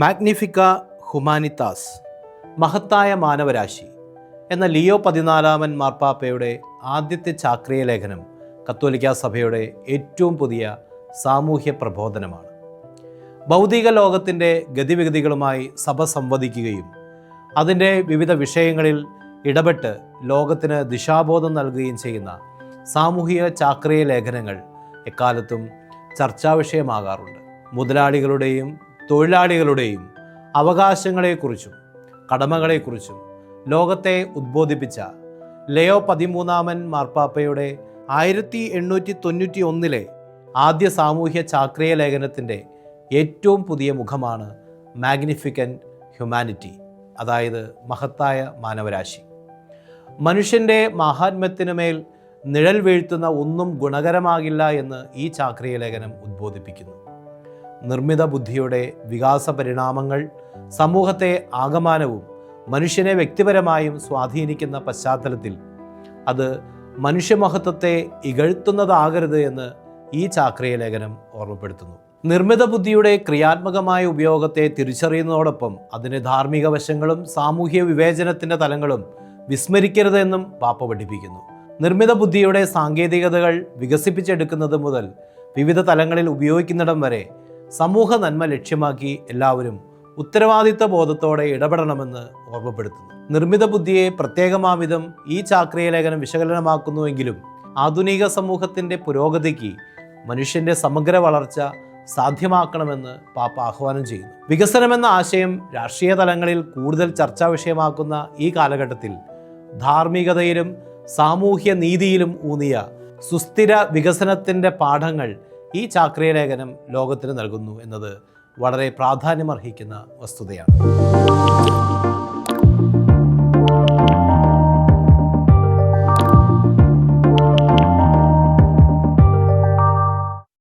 Magnifica ഹ്യൂമാനിത്താസ്, മഹത്തായ മാനവരാശി എന്ന Leo 14 മാർപ്പാപ്പയുടെ ആദ്യത്തെ ചാക്രിക ലേഖനം കത്തോലിക്കാ സഭയുടെ ഏറ്റവും പുതിയ സാമൂഹ്യ പ്രബോധനമാണ്. ഭൗതിക ലോകത്തിൻ്റെ ഗതിവിഗതികളുമായി സഭ സംവദിക്കുകയും അതിൻ്റെ വിവിധ വിഷയങ്ങളിൽ ഇടപെട്ട് ലോകത്തിന് ദിശാബോധം നൽകുകയും ചെയ്യുന്ന സാമൂഹിക ചാക്രിക ലേഖനങ്ങൾ എക്കാലത്തും ചർച്ചാ വിഷയമാകാറുണ്ട്. മുതലാളികളുടെയും തൊഴിലാളികളുടെയും അവകാശങ്ങളെക്കുറിച്ചും കടമകളെക്കുറിച്ചും ലോകത്തെ ഉദ്ബോധിപ്പിച്ച ലിയോ 13 മാർപ്പാപ്പയുടെ 1891 ആദ്യ സാമൂഹ്യ ചാക്രിക ലേഖനത്തിൻ്റെ ഏറ്റവും പുതിയ മുഖമാണ് മാഗ്നിഫിക്കൻറ്റ് ഹ്യൂമാനിറ്റി, അതായത് മഹത്തായ മാനവരാശി. മനുഷ്യൻ്റെ മാഹാത്മ്യത്തിനുമേൽ നിഴൽ വീഴ്ത്തുന്ന ഒന്നും ഗുണകരമാകില്ല എന്ന് ഈ ചാക്രിക ലേഖനം ഉദ്ബോധിപ്പിക്കുന്നു. നിർമ്മിത ബുദ്ധിയുടെ വികാസ പരിണാമങ്ങൾ സമൂഹത്തെ ആകമാനവും മനുഷ്യനെ വ്യക്തിപരമായും സ്വാധീനിക്കുന്ന പശ്ചാത്തലത്തിൽ അത് മനുഷ്യമഹത്വത്തെ ഇകഴ്ത്തുന്നതാകരുത് എന്ന് ഈ ചാക്രിക ലേഖനം ഓർമ്മപ്പെടുത്തുന്നു. നിർമ്മിത ബുദ്ധിയുടെ ക്രിയാത്മകമായ ഉപയോഗത്തെ തിരിച്ചറിയുന്നതോടൊപ്പം അതിൻ്റെ ധാർമ്മിക വശങ്ങളും സാമൂഹ്യ വിവേചനത്തിൻ്റെ തലങ്ങളും വിസ്മരിക്കരുതെന്നും പാപ്പ പഠിപ്പിക്കുന്നു. നിർമ്മിത ബുദ്ധിയുടെ സാങ്കേതികതകൾ വികസിപ്പിച്ചെടുക്കുന്നത് മുതൽ വിവിധ തലങ്ങളിൽ ഉപയോഗിക്കുന്നിടം വരെ സമൂഹ നന്മ ലക്ഷ്യമാക്കി എല്ലാവരും ഉത്തരവാദിത്വ ബോധത്തോടെ ഇടപെടണമെന്ന് ഓർമ്മപ്പെടുത്തുന്നു. നിർമ്മിത ബുദ്ധിയെ പ്രത്യേകമാവിധം ഈ ചാക്രിക ലേഖനം വിശകലനമാക്കുന്നുവെങ്കിലും ആധുനിക സമൂഹത്തിൻ്റെ പുരോഗതിക്ക് മനുഷ്യൻ്റെ സമഗ്ര വളർച്ച സാധ്യമാക്കണമെന്ന് പാപ്പ ആഹ്വാനം ചെയ്യുന്നു. വികസനമെന്ന ആശയം രാഷ്ട്രീയ തലങ്ങളിൽ കൂടുതൽ ചർച്ചാ വിഷയമാക്കുന്ന ഈ കാലഘട്ടത്തിൽ ധാർമ്മികതയിലും സാമൂഹ്യ നീതിയിലും ഊന്നിയ സുസ്ഥിര വികസനത്തിൻ്റെ പാഠങ്ങൾ ഈ ചാക്രിക ലേഖനം ലോകത്തിന് നൽകുന്നു എന്നത് വളരെ പ്രാധാന്യമർഹിക്കുന്ന വസ്തുതയാണ്.